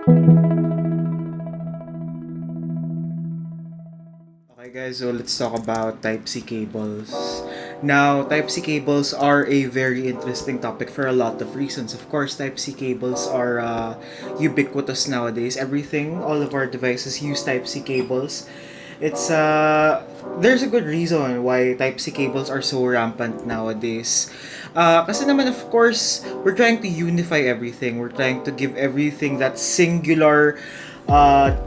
Okay guys, so let's talk about Type-C cables. Now, Type-C cables are a very interesting topic for a lot of reasons. Of course, Type-C cables are ubiquitous nowadays. Everything, all of our devices use Type-C cables. It's there's a good reason why Type-C cables are so rampant nowadays. Kasi naman of course, we're trying to unify everything. We're trying to give everything that singular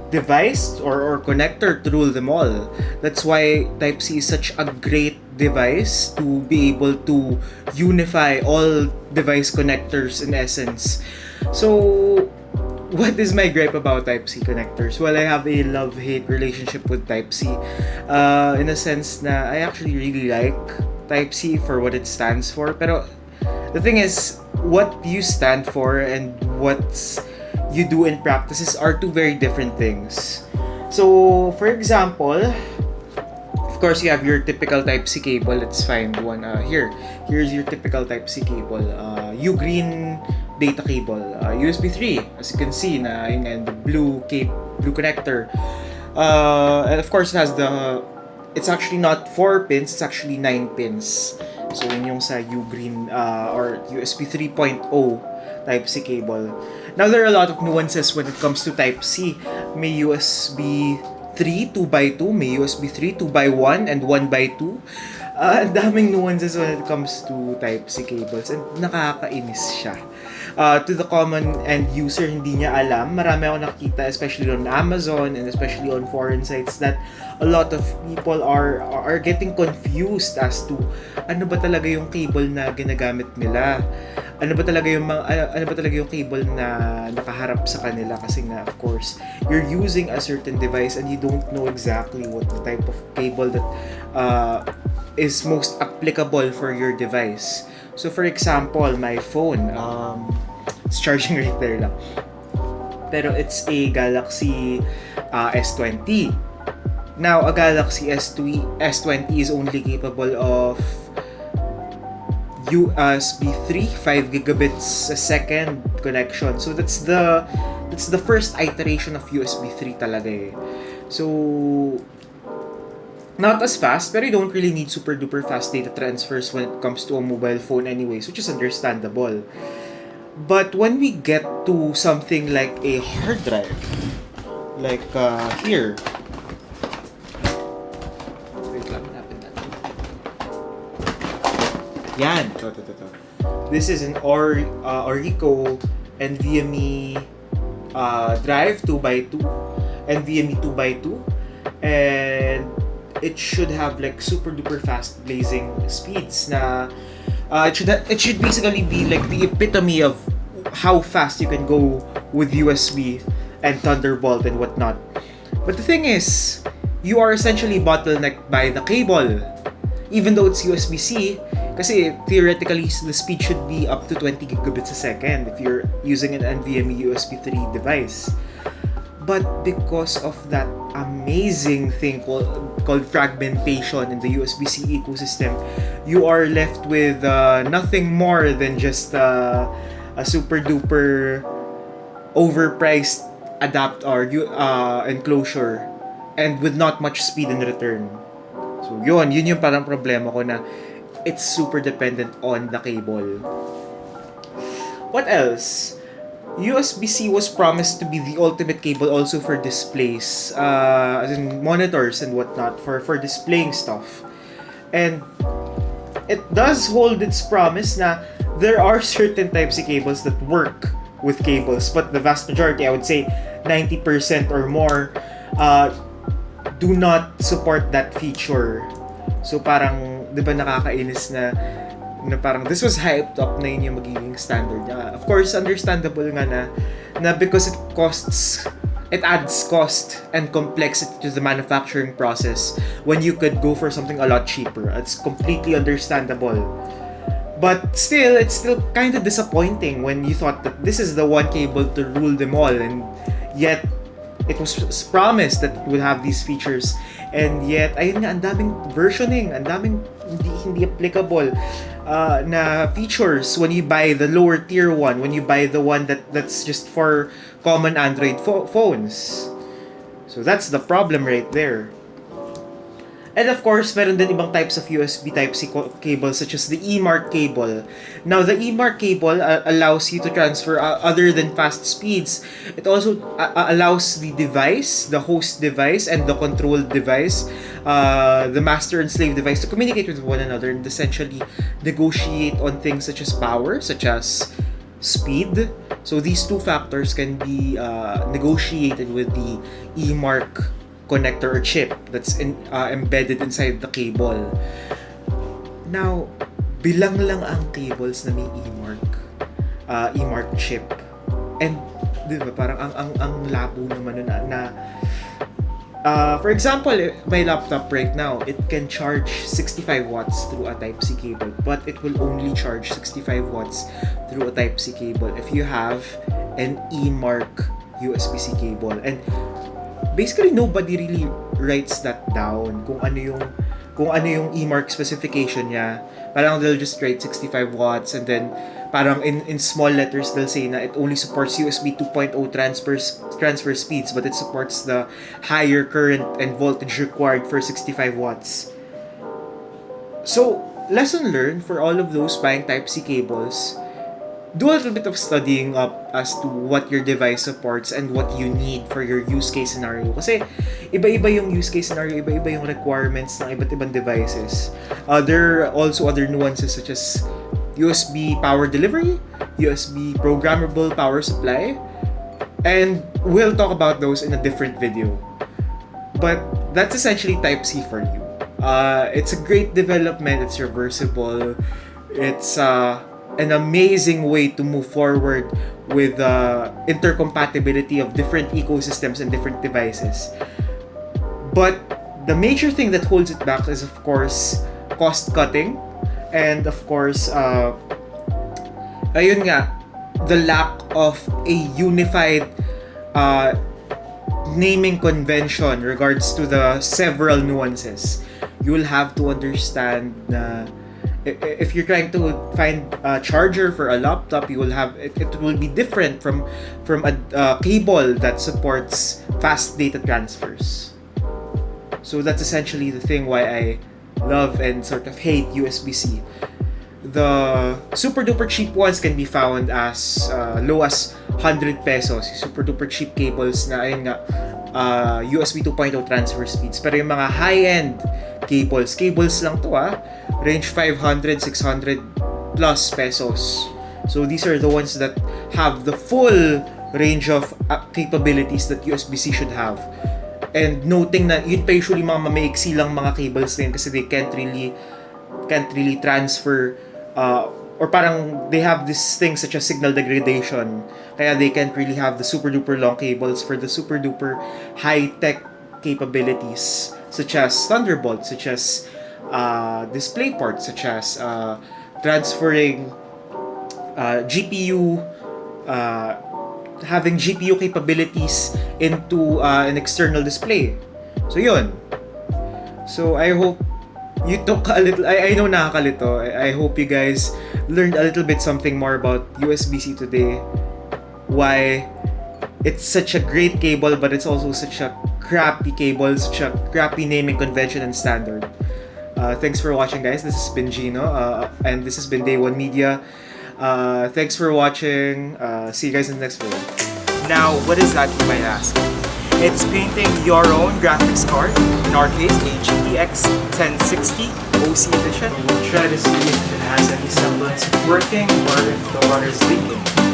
device or connector to rule them all. That's why Type-C is such a great device to be able to unify all device connectors in essence. So, what is my gripe about Type-C connectors? Well, I have a love-hate relationship with Type-C. In a sense na I actually really like Type-C for what it stands for. Pero the thing is, what you stand for and what's you do in practices are two very different things. So, for example, of course, you have your typical Type-C cable. Let's find one here. Here's your typical Type-C cable. U-green data cable. USB 3, as you can see, na yun nga, the blue connector. And of course, it has it's actually not 4 pins, it's actually 9 pins. So, yun yung sa U-green or USB 3.0 Type-C cable. Now, there are a lot of nuances when it comes to Type-C. May USB 3 2x2, may USB 3 2x1 and 1x2. Ang daming nuances when it comes to Type-C cables and nakakainis siya. To the common end user, hindi niya alam. Marami ako nakita, especially on Amazon and especially on foreign sites, that a lot of people are getting confused as to ano ba talaga yung cable na ginagamit nila. Ano ba talaga yung cable na nakaharap sa kanila, kasi nga of course you're using a certain device and you don't know exactly what the type of cable that is most applicable for your device. So for example, my phone, it's charging right there lang. Pero it's a Galaxy S20. Now, a Galaxy S20 is only capable of USB 3, 5 gigabits a second connection. So that's the first iteration of USB 3 talaga eh. So not as fast, pero you don't really need super duper fast data transfers when it comes to a mobile phone anyways, which is understandable. But when we get to something like a hard drive, like here, wait lang, hanapin natin. Yan, to. This is an Orico NVMe drive 2x2, NVMe 2x2, and it should have like super duper fast blazing speeds na it should basically be like the epitome of how fast you can go with USB and Thunderbolt and whatnot. But the thing is, you are essentially bottlenecked by the cable. Even though it's USB-C, kasi theoretically the speed should be up to 20 gigabits a second if you're using an NVMe USB 3 device. But because of that amazing thing called fragmentation in the USB-C ecosystem, you are left with nothing more than just a super duper overpriced enclosure and with not much speed in return. So yun yung parang problema ko, na it's super dependent on the cable. What else? USB-C was promised to be the ultimate cable also for displays, as in monitors and whatnot, for displaying stuff. And it does hold its promise na there are certain Type-C cables that work with cables, but the vast majority, I would say 90% or more, do not support that feature. So parang, di ba nakakainis na parang this was hyped up na yun yung magiging standard niya. Of course, understandable nga na because it adds cost and complexity to the manufacturing process when you could go for something a lot cheaper. It's completely understandable. But still, it's still kind of disappointing when you thought that this is the one cable to rule them all, and yet it was promised that it would have these features, and yet ayun nga, ang daming versioning, ang daming hindi applicable na features when you buy the lower tier one, when you buy the one that's just for common Android phones. So that's the problem right there. And of course, meron din ibang types of USB Type-C cables such as the eMark cable. Now, the eMark cable allows you to transfer other than fast speeds. It also allows the device, the host device, and the control device, the master and slave device, to communicate with one another and essentially negotiate on things such as power, such as speed. So these two factors can be negotiated with the eMark connector or chip that's embedded inside the cable. Now, bilang lang ang cables na may eMark chip. And, di ba, parang ang labo naman nun na for example, my laptop right now, it can charge 65 watts through a Type-C cable, but it will only charge 65 watts through a Type-C cable if you have an eMark USB-C cable. And basically, nobody really writes that down kung ano yung eMark specification niya. Parang they'll just write 65 watts and then parang in small letters they'll say na it only supports USB 2.0 transfer speeds, but it supports the higher current and voltage required for 65 watts. So, lesson learned for all of those buying Type-C cables: do a little bit of studying up as to what your device supports and what you need for your use case scenario. Kasi iba-iba yung use case scenario, iba-iba yung requirements ng iba't ibang devices. There are also other nuances such as USB power delivery, USB programmable power supply, and we'll talk about those in a different video. But that's essentially Type-C for you. It's a great development, it's reversible, it's an amazing way to move forward with intercompatibility of different ecosystems and different devices. But the major thing that holds it back is, of course, cost cutting, and of course, ayun nga, the lack of a unified naming convention regards to the several nuances. You will have to understand na if you're trying to find a charger for a laptop, you will have it will be different from a cable that supports fast data transfers. So that's essentially the thing why I love and sort of hate USB-C. The super duper cheap ones can be found as low as 100 pesos. Super duper cheap cables na ayun nga, USB 2.0 transfer speeds. Pero yung mga high-end cables lang to range 500, 600 plus pesos. So these are the ones that have the full range of capabilities that USB-C should have. And noting na yun pa usually mga mamaiksi lang mga cables din kasi they can't really transfer or parang they have this thing such as signal degradation, kaya they can't really have the super duper long cables for the super duper high tech capabilities such as Thunderbolt, such as DisplayPort, such as transferring GPU, having GPU capabilities into an external display. So yun. So I hope you took a little, I know nakakalito. I hope you guys learned a little bit something more about USB-C today. Why it's such a great cable, but it's also such a crappy cable, such a crappy naming convention and standard. Thanks for watching, guys. This has been Gino, and this has been Day One Media. Thanks for watching. See you guys in the next video. Now, what is that, you might ask? It's painting your own graphics card, in our case, a GTX 1060 OC edition. We'll try to see if it has any semblance of working or if the water is leaking.